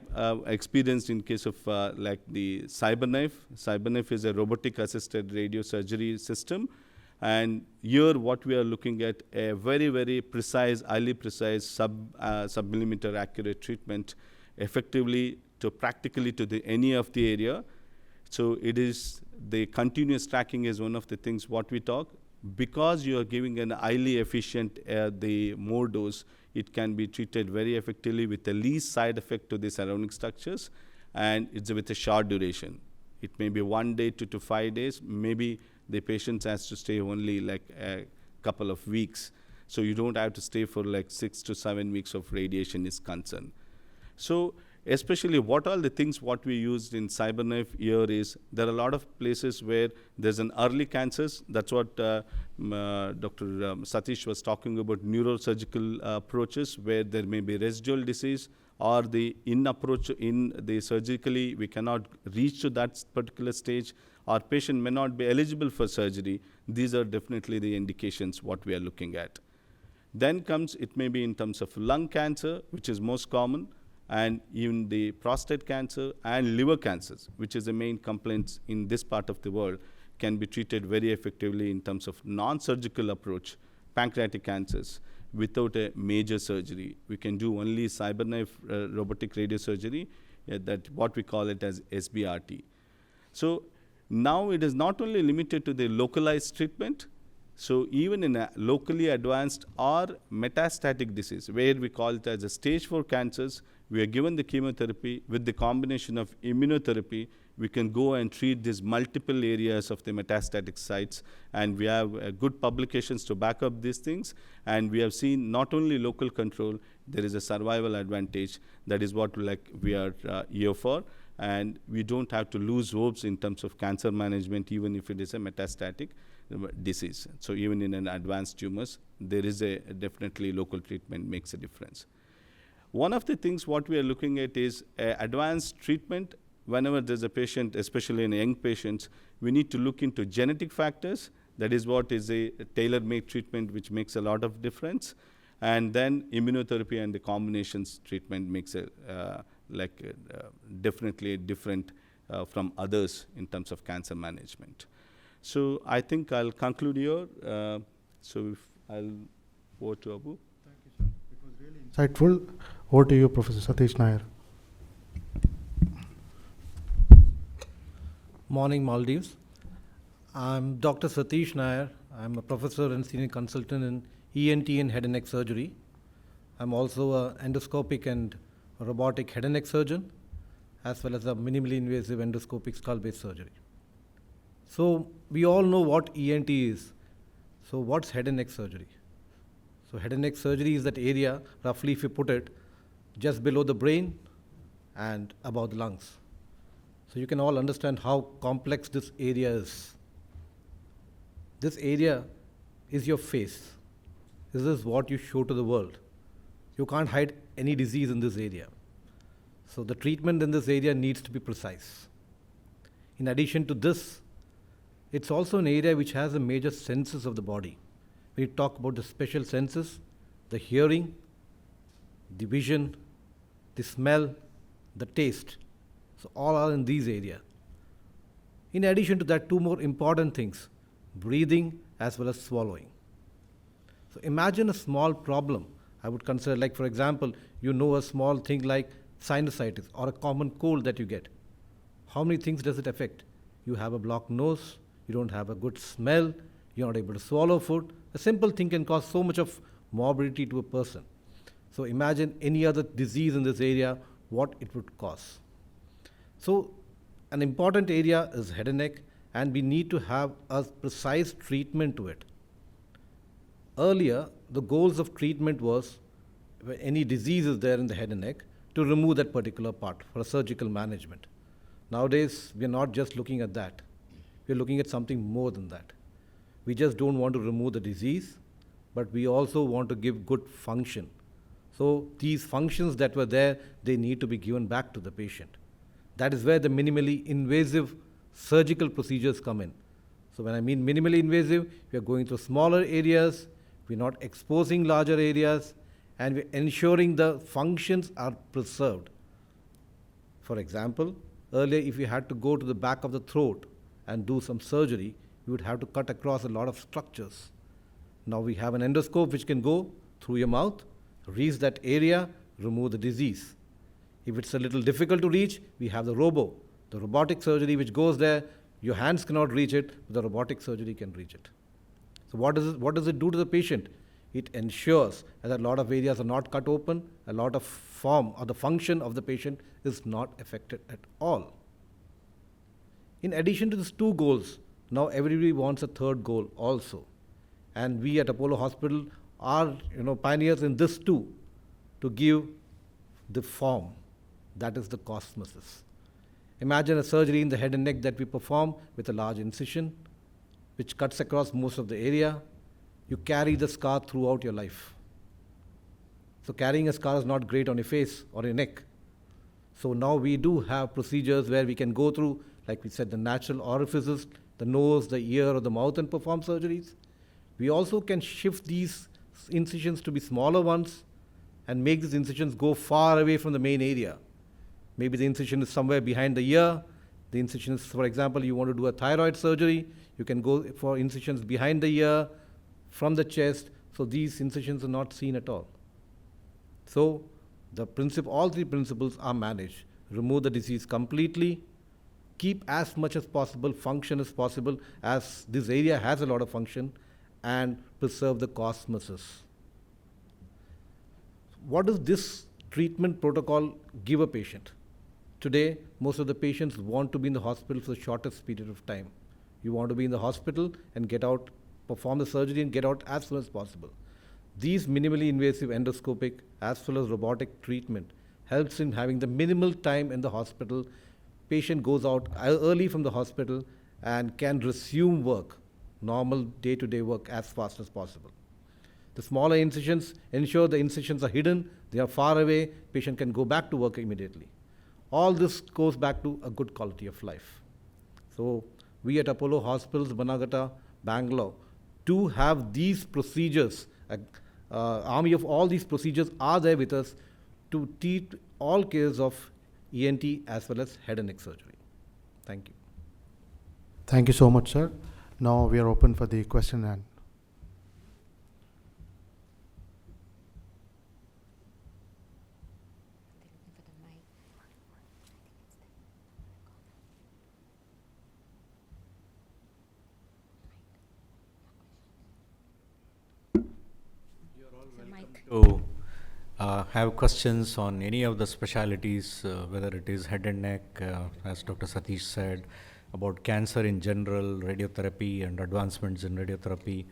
experienced in case of like the CyberKnife. CyberKnife is a robotic assisted radiosurgery system. And here what we are looking at a very, very precise, highly precise sub-millimeter accurate treatment effectively to practically to any of the area. So it is the continuous tracking is one of the things what we talk. Because you are giving an highly efficient the more dose, it can be treated very effectively with the least side effect to the surrounding structures, and it's with a short duration. It may be 1 day to 5 days. Maybe the patient has to stay only like a couple of weeks. So you don't have to stay for like 6 to 7 weeks of radiation is concerned. So especially what all the things what we used in CyberKnife here is, there are a lot of places where there's an early cancers. That's what Dr. Satish was talking about, neurosurgical approaches where there may be residual disease, or the surgically we cannot reach to that particular stage, or patient may not be eligible for surgery. These are definitely the indications what we are looking at. Then comes, it may be in terms of lung cancer, which is most common, and even the prostate cancer and liver cancers, which is the main complaints in this part of the world, can be treated very effectively in terms of non-surgical approach. Pancreatic cancers, without a major surgery, we can do only CyberKnife robotic radiosurgery, that what we call it as SBRT. So now it is not only limited to the localized treatment. So even in a locally advanced or metastatic disease, where we call it as a stage 4 cancers, we are given the chemotherapy with the combination of immunotherapy, we can go and treat these multiple areas of the metastatic sites, and we have good publications to back up these things, and we have seen not only local control, there is a survival advantage. That is what we are here for, and we don't have to lose hopes in terms of cancer management, even if it is a metastatic disease. So even in an advanced tumors, there is a definitely local treatment makes a difference. One of the things what we are looking at is advanced treatment. Whenever there's a patient, especially in young patients, we need to look into genetic factors. That is what is a tailor-made treatment, which makes a lot of difference. And then immunotherapy and the combinations treatment makes definitely different from others in terms of cancer management. So I think I'll conclude here. So if I'll over to Abu. Thank you, sir. It was really insightful. Over to you, Professor Satish Nair. Morning, Maldives. I'm Dr. Satish Nair. I'm a professor and senior consultant in ENT and head and neck surgery. I'm also an endoscopic and robotic head and neck surgeon, as well as a minimally invasive endoscopic skull-based surgery. So we all know what ENT is. So what's head and neck surgery? So head and neck surgery is that area, roughly if you put it, just below the brain and above the lungs. So you can all understand how complex this area is. This area is your face. This is what you show to the world. You can't hide any disease in this area. So the treatment in this area needs to be precise. In addition to this, it's also an area which has the major senses of the body. We talk about the special senses, the hearing, the vision, the smell, the taste. So all are in these areas. In addition to that, two more important things, breathing as well as swallowing. So imagine a small problem. I would consider, like for example, you know a small thing like sinusitis or a common cold that you get. How many things does it affect? You have a blocked nose, you don't have a good smell, you're not able to swallow food. A simple thing can cause so much of morbidity to a person. So imagine any other disease in this area, what it would cause. So an important area is head and neck, and we need to have a precise treatment to it. Earlier, the goals of treatment was, when any disease is there in the head and neck, to remove that particular part for a surgical management. Nowadays, we are not just looking at that. We are looking at something more than that. We just don't want to remove the disease, but we also want to give good function. So these functions that were there, they need to be given back to the patient. That is where the minimally invasive surgical procedures come in. So when I mean minimally invasive, we are going to smaller areas, we're not exposing larger areas, and we're ensuring the functions are preserved. For example, earlier if you had to go to the back of the throat and do some surgery, you would have to cut across a lot of structures. Now we have an endoscope which can go through your mouth, reach that area, remove the disease. If it's a little difficult to reach, we have the robotic surgery which goes there. Your hands cannot reach it, but the robotic surgery can reach it. So what does it do to the patient? It ensures that a lot of areas are not cut open, a lot of form or the function of the patient is not affected at all. In addition to these two goals, now everybody wants a third goal also. And we at Apollo Hospital are pioneers in this too, to give the form, that is the cosmesis. Imagine a surgery in the head and neck that we perform with a large incision, which cuts across most of the area. You carry the scar throughout your life. So carrying a scar is not great on your face or your neck. So now we do have procedures where we can go through, like we said, the natural orifices, the nose, the ear, or the mouth, and perform surgeries. We also can shift these incisions to be smaller ones and make these incisions go far away from the main area. Maybe the incision is somewhere behind the ear. The incision is, for example, you want to do a thyroid surgery, you can go for incisions behind the ear, from the chest, so these incisions are not seen at all. So all three principles are managed. Remove the disease completely, keep as much as possible function as possible, as this area has a lot of function, and preserve the cosmesis. What does this treatment protocol giver patient. Today, most of the patients want to be in the hospital for the shortest period of time. You want to be in the hospital and get out, perform the surgery and get out as soon as possible. These minimally invasive endoscopic as well as robotic treatment helps in having the minimal time in the hospital. Patient goes out early from the hospital and can resume work, normal day-to-day work as fast as possible. The smaller incisions ensure the incisions are hidden, they are far away, patient can go back to work immediately. All this goes back to a good quality of life. So we at Apollo Hospitals, Banagata, Bangalore, do have these procedures. Army of all these procedures are there with us to treat all cases of ENT as well as head and neck surgery. Thank you. Thank you so much, sir. Now we are open for the question and to have questions on any of the specialities, whether it is head and neck, as Dr. Satish said, about cancer in general, radiotherapy and advancements in radiotherapy.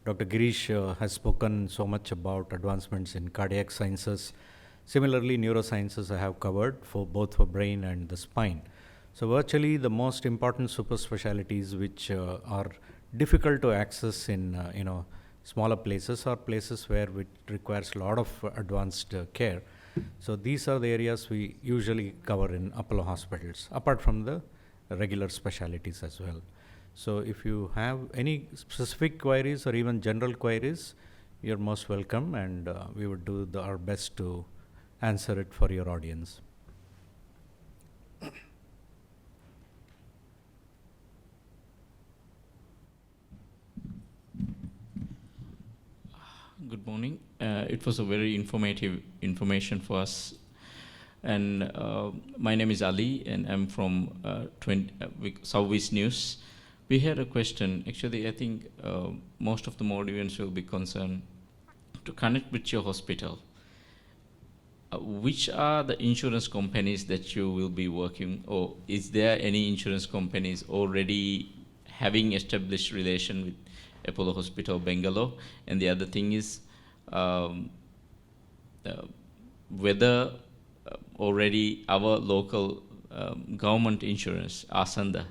Dr. Girish has spoken so much about advancements in cardiac sciences. Similarly, neurosciences I have covered for both for brain and the spine. So virtually the most important super specialties which are difficult to access in smaller places or places where it requires a lot of advanced care. So these are the areas we usually cover in Apollo hospitals, apart from the regular specialties as well. So if you have any specific queries or even general queries, you're most welcome, and we would do our best to answer it for your audience. Good morning. It was a very informative information for us. And my name is Ali, and I'm from Southeast News. We had a question. Actually, I think most of the Maldivians will be concerned to connect with your hospital. Which are the insurance companies that you will be working, or is there any insurance companies already having established relation with Apollo Hospital Bangalore? And the other thing is whether already our local government insurance, Asanda,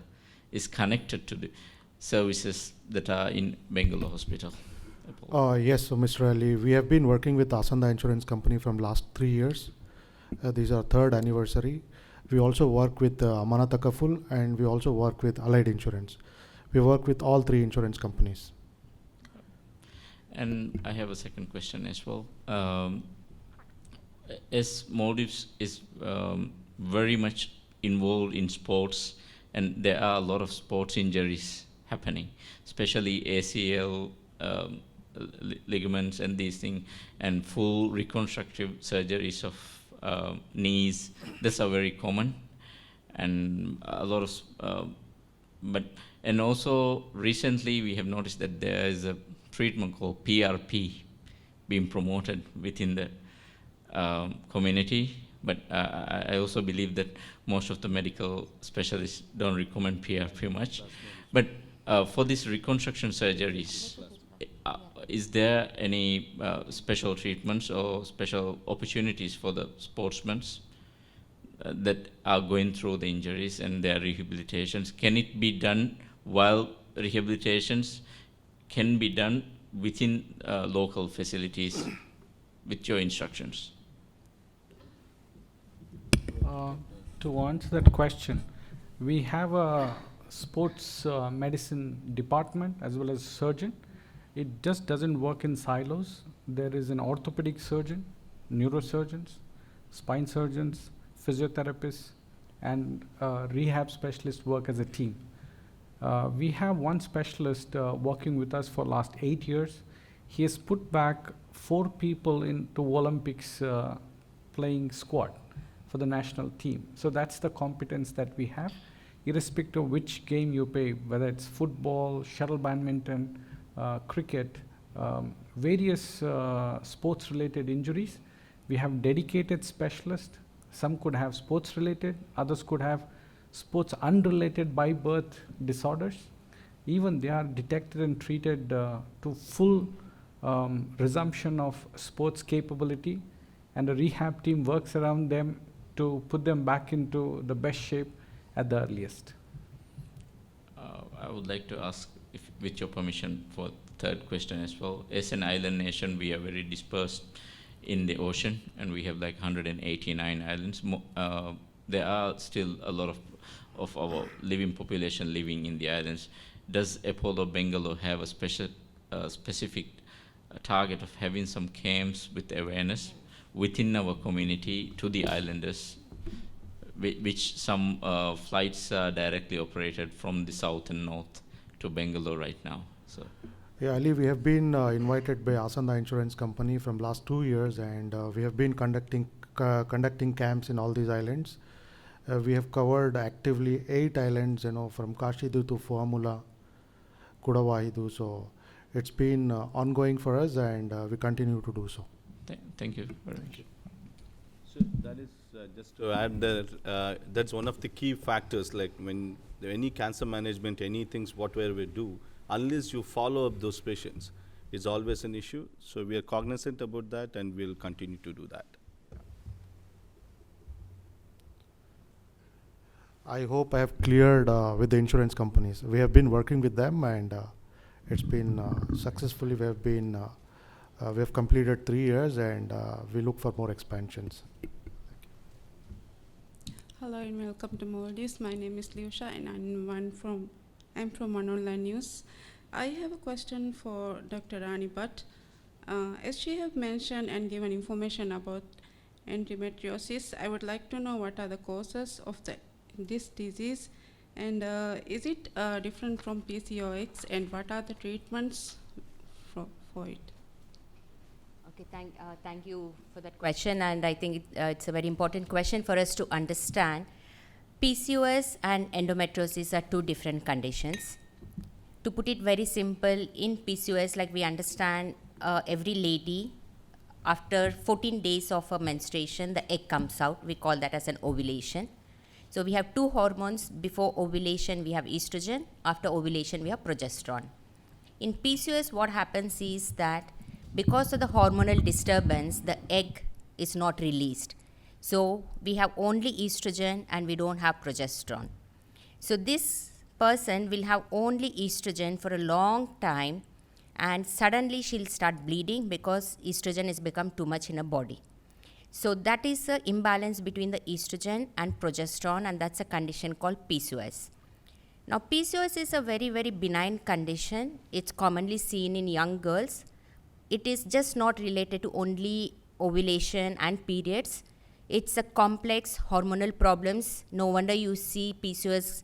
is connected to the services that are in Bangalore Hospital. yes, so Mr. Ali, we have been working with Asanda Insurance Company from last 3 years. These are third anniversary. We also work with Amanat Kaful, and we also work with Allied Insurance. We work with all three insurance companies. And I have a second question as well. As Maldives is very much involved in sports, and there are a lot of sports injuries happening, especially ACL, ligaments and these things, and full reconstructive surgeries of knees. These are very common, and a lot of and also recently we have noticed that there is a treatment called PRP being promoted within the community, but I also believe that most of the medical specialists don't recommend PRP much. But for these reconstruction surgeries, is there any special treatments or special opportunities for the sportsmen that are going through the injuries and their rehabilitations? Can it be done while rehabilitations can be done within local facilities with your instructions? To answer that question, we have a sports medicine department as well as surgeon. It just doesn't work in silos. There is an orthopedic surgeon, neurosurgeons, spine surgeons, physiotherapists, and rehab specialists work as a team. We have one specialist working with us for last 8 years. He has put back 4 people into Olympics playing squad for the national team. So that's the competence that we have, irrespective of which game you play, whether it's football, shuttle badminton, cricket, various sports-related injuries. We have dedicated specialists. Some could have sports related, others could have sports unrelated by birth disorders. Even they are detected and treated to full resumption of sports capability, and the rehab team works around them to put them back into the best shape at the earliest. I would like to ask, if, with your permission, for third question as well. As an island nation, we are very dispersed in the ocean, and we have like 189 islands. There are still a lot of our living population living in the islands. Does Apollo Bangalore have a specific target of having some camps with awareness within our community to the islanders, which some flights are directly operated from the south and north to Bangalore right now? So. Yeah, Ali, we have been invited by Asanda Insurance Company from last 2 years, and we have been conducting camps in all these islands. We have covered actively 8 islands, from Kashidu to Fuamula, Kudavahidu. So it's been ongoing for us, and we continue to do so. Thank you very much. So that is just to add that that's one of the key factors. Like when any cancer management, any things, whatever we do, unless you follow up those patients, it's always an issue. So we are cognizant about that, and we'll continue to do that. I hope I have cleared with the insurance companies. We have been working with them, and it's been successfully. We have completed 3 years, and we look for more expansions. Hello and welcome to Maldives. My name is Liusha, and I'm from One Online News. I have a question for Dr. Rani Bhatt. As she have mentioned and given information about endometriosis, I would like to know what are the causes of this disease, and is it different from PCOS, and what are the treatments for it? Okay, thank you for that question, and I think it's a very important question for us to understand. PCOS and endometriosis are 2 different conditions. To put it very simple, in PCOS, like we understand, every lady, after 14 days of a menstruation, the egg comes out. We call that as an ovulation. So we have 2 hormones. Before ovulation, we have estrogen. After ovulation, we have progesterone. In PCOS, what happens is that because of the hormonal disturbance, the egg is not released. So we have only estrogen and we don't have progesterone. So this person will have only estrogen for a long time, and suddenly she'll start bleeding because estrogen has become too much in her body. So that is the imbalance between the estrogen and progesterone, and that's a condition called PCOS. Now PCOS is a very, very benign condition. It's commonly seen in young girls. It is just not related to only ovulation and periods. It's a complex hormonal problems. No wonder you see PCOS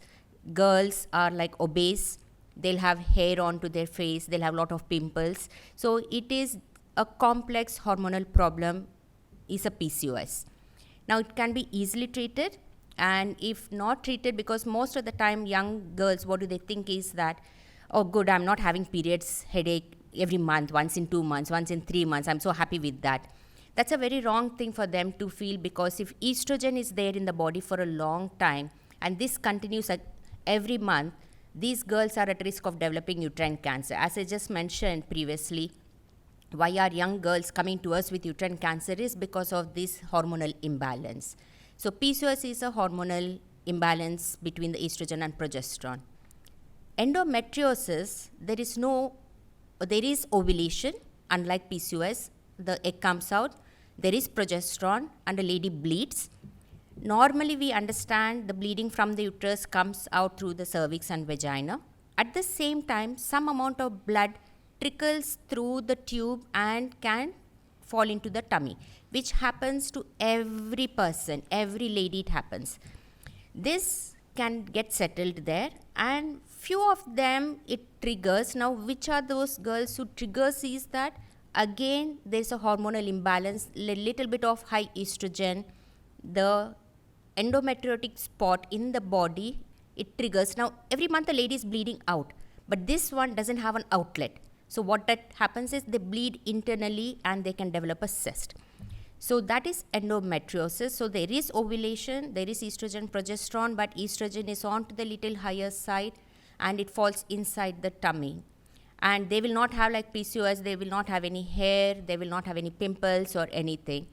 girls are like obese. They'll have hair onto their face. They'll have a lot of pimples. So it is a complex hormonal problem, is a PCOS. Now it can be easily treated, and if not treated, because most of the time young girls, what do they think is that, oh good, I'm not having periods headache every month, once in 2 months, once in 3 months, I'm so happy with that. That's a very wrong thing for them to feel, because if estrogen is there in the body for a long time and this continues every month, these girls are at risk of developing uterine cancer. As I just mentioned previously, why are young girls coming to us with uterine cancer is because of this hormonal imbalance. So PCOS is a hormonal imbalance between the estrogen and progesterone. Endometriosis, there is ovulation, unlike PCOS. The egg comes out, there is progesterone, and the lady bleeds. Normally, we understand the bleeding from the uterus comes out through the cervix and vagina. At the same time, some amount of blood trickles through the tube and can fall into the tummy, which happens to every person, every lady it happens. This can get settled there, and few of them it triggers. Now, which are those girls who triggers is that, again, there's a hormonal imbalance, little bit of high estrogen, the endometriotic spot in the body, it triggers. Now, every month the lady is bleeding out, but this one doesn't have an outlet. So what that happens is they bleed internally and they can develop a cyst. So that is endometriosis. So there is ovulation, there is estrogen, progesterone, but estrogen is on to the little higher side and it falls inside the tummy. And they will not have like PCOS, they will not have any hair, they will not have any pimples or anything.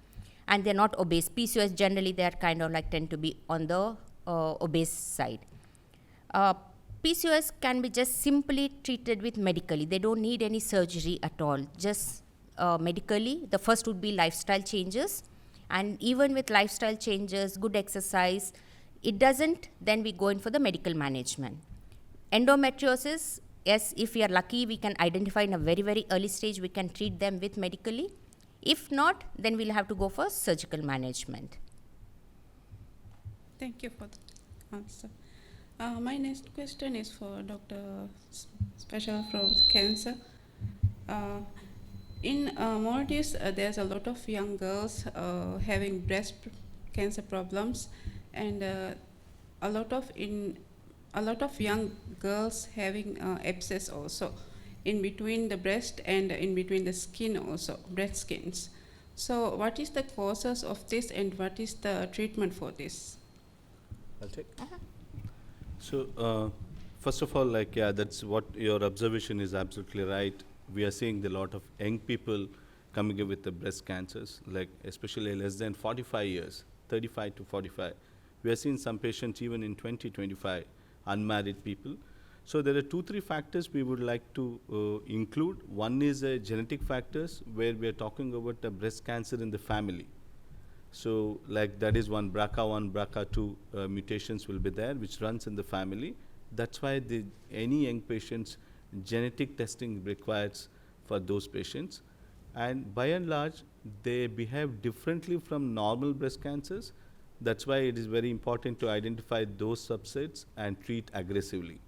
And they're not obese. PCOS generally they are kind of like tend to be on the obese side. PCOS can be just simply treated with medically. They don't need any surgery at all. Just medically, the first would be lifestyle changes. And even with lifestyle changes, good exercise, it doesn't, then we go in for the medical management. Endometriosis, yes, if we are lucky, we can identify in a very, very early stage, we can treat them with medically. If not, then we'll have to go for surgical management. Thank you for the answer. My next question is for Dr. Special from Cancer. In Maldives, there's a lot of young girls having breast cancer problems, and a lot of young girls having abscess also in between the breast and in between the skin also, breast skins. So what is the causes of this and what is the treatment for this? I'll take. So, first of all, like, yeah, that's what your observation is absolutely right. We are seeing a lot of young people coming in with the breast cancers, like especially less than 45 years, 35 to 45. We are seeing some patients even in 20, 25, unmarried people. So there are 2-3 factors we would like to include. One is genetic factors, where we are talking about the breast cancer in the family. So like that is one BRCA1, BRCA2 mutations will be there, which runs in the family. That's why any young patients, genetic testing requires for those patients. And by and large, they behave differently from normal breast cancers. That's why it is very important to identify those subsets and treat aggressively.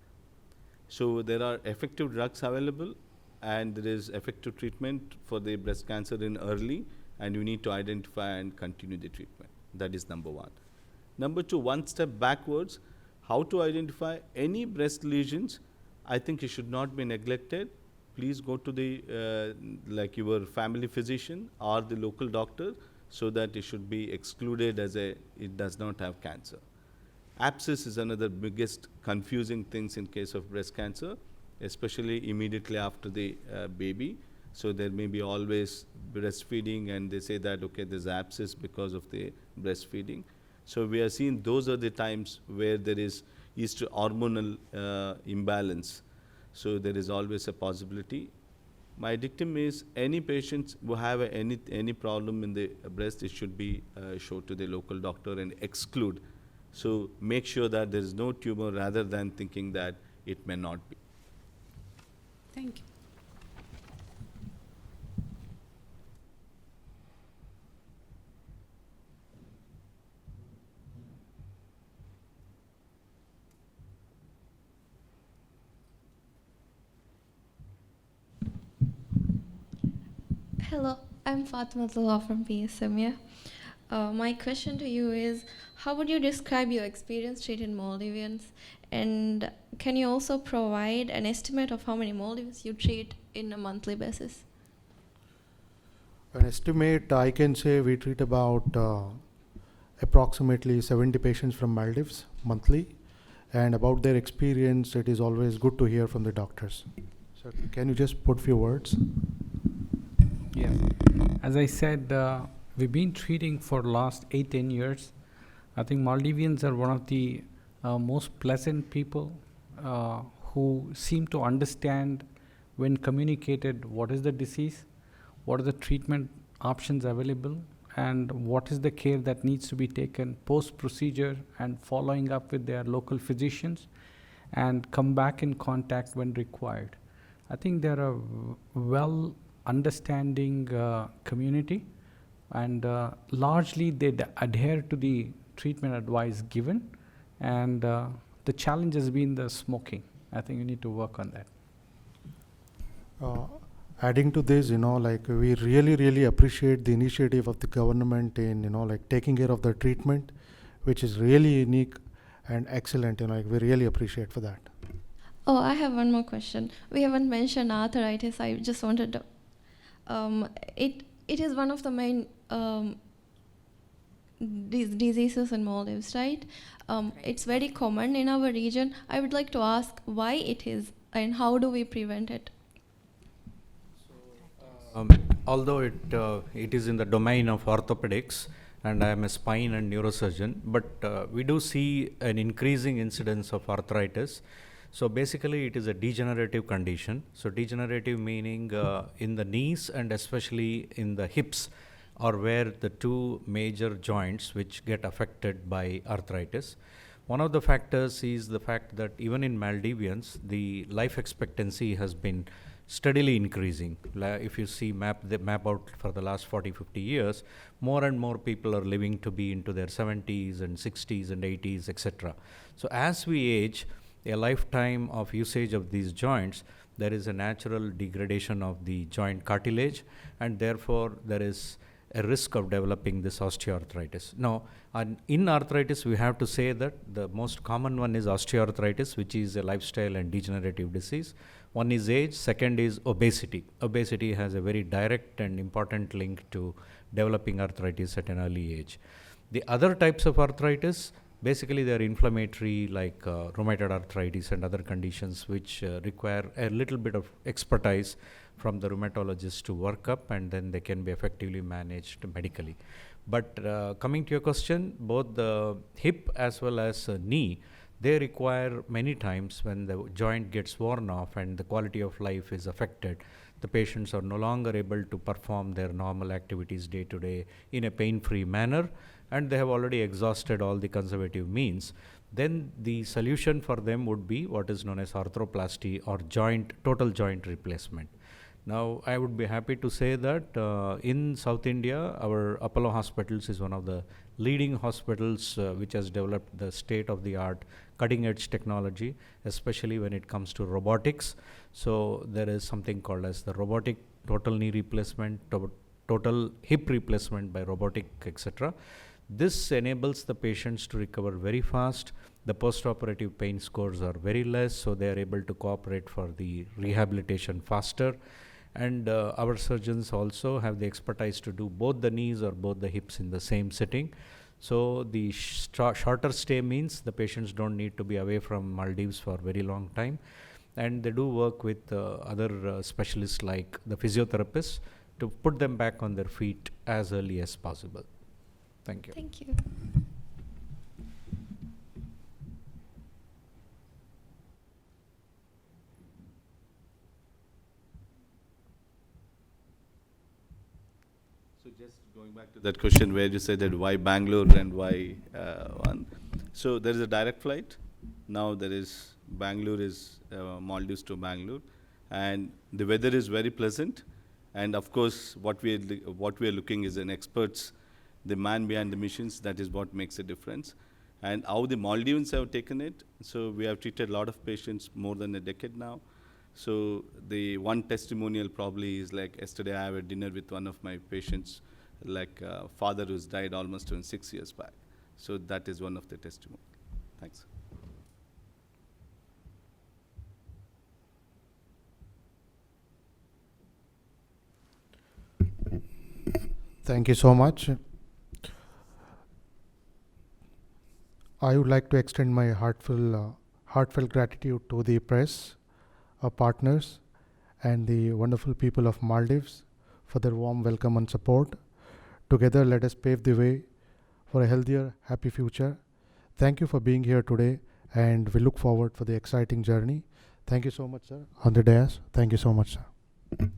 So there are effective drugs available, and there is effective treatment for the breast cancer in early, and you need to identify and continue the treatment. That is number one. Number two, one step backwards, how to identify any breast lesions. I think it should not be neglected. Please go to the like your family physician or the local doctor, so that it should be excluded as it does not have cancer. Abscess is another biggest confusing things in case of breast cancer, especially immediately after the baby. So there may be always breastfeeding, and they say that, okay, there's abscess because of the breastfeeding. So we are seeing those are the times where there is hormonal imbalance. So there is always a possibility. My dictum is any patients who have any problem in the breast, it should be shown to the local doctor and exclude. So make sure that there is no tumor rather than thinking that it may not be. Thank you. Hello, I'm Fatmatullah from PSMA. My question to you is, how would you describe your experience treating Maldivians? And can you also provide an estimate of how many Maldivians you treat in a monthly basis? An estimate, I can say we treat about approximately 70 patients from Maldives monthly. And about their experience, it is always good to hear from the doctors. So can you just put few words? Yeah. As I said, we've been treating for last 8-10 years. I think Maldivians are one of the most pleasant people who seem to understand when communicated what is the disease, what are the treatment options available, and what is the care that needs to be taken post-procedure, and following up with their local physicians and come back in contact when required. I think they're a well understanding community, and largely they adhere to the treatment advice given, and the challenge has been the smoking. I think we need to work on that. Adding to this, like we really appreciate the initiative of the government in, like taking care of the treatment, which is really unique and excellent. Like we really appreciate for that. Oh, I have one more question. We haven't mentioned arthritis. I just wanted to. It is one of the main these diseases in Maldives, right? It's very common in our region. I would like to ask why it is and how do we prevent it? Although it is in the domain of orthopedics, and I am a spine and neurosurgeon, but we do see an increasing incidence of arthritis. So basically, it is a degenerative condition. So degenerative meaning in the knees and especially in the hips are where the two major joints which get affected by arthritis. One of the factors is the fact that even in Maldivians, the life expectancy has been steadily increasing. If you see the map out for the last 40-50 years, more and more people are living to be into their 70s and 60s and 80s, etc. So as we age, a lifetime of usage of these joints, there is a natural degradation of the joint cartilage, and therefore there is a risk of developing this osteoarthritis. Now, in arthritis, we have to say that the most common one is osteoarthritis, which is a lifestyle and degenerative disease. One is age, second is obesity. Obesity has a very direct and important link to developing arthritis at an early age. The other types of arthritis, basically they are inflammatory, like rheumatoid arthritis and other conditions which require a little bit of expertise from the rheumatologist to work up, and then they can be effectively managed medically. But coming to your question, both the hip as well as knee, they require many times when the joint gets worn off and the quality of life is affected, the patients are no longer able to perform their normal activities day to day in a pain-free manner, and they have already exhausted all the conservative means. Then the solution for them would be what is known as arthroplasty or total joint replacement. Now, I would be happy to say that in South India, our Apollo Hospitals is one of the leading hospitals which has developed the state-of-the-art cutting-edge technology, especially when it comes to robotics. So there is something called as the robotic total knee replacement, total hip replacement by robotic, etc. This enables the patients to recover very fast. The post-operative pain scores are very less, so they are able to cooperate for the rehabilitation faster. And our surgeons also have the expertise to do both the knees or both the hips in the same sitting. So the shorter stay means the patients don't need to be away from Maldives for a very long time. And they do work with other specialists like the physiotherapists to put them back on their feet as early as possible. Thank you. Thank you. So just going back to that question where you said that why Bangalore and why one. So there is a direct flight. Now there is Bangalore is Maldives to Bangalore, and the weather is very pleasant. And of course, what we are looking is an experts, the man behind the machines. That is what makes a difference. And how the Maldivians have taken it. So we have treated a lot of patients more than a decade now. So the one testimonial probably is like yesterday I have a dinner with one of my patients, like father who's died almost 6 years back. So that is one of the testimony. Thanks. Thank you so much. I would like to extend my heartfelt gratitude to the press, our partners, and the wonderful people of Maldives for their warm welcome and support. Together, let us pave the way for a healthier, happy future. Thank you for being here today, and we look forward for the exciting journey. Thank you so much, sir, on the dais. Thank you so much, sir.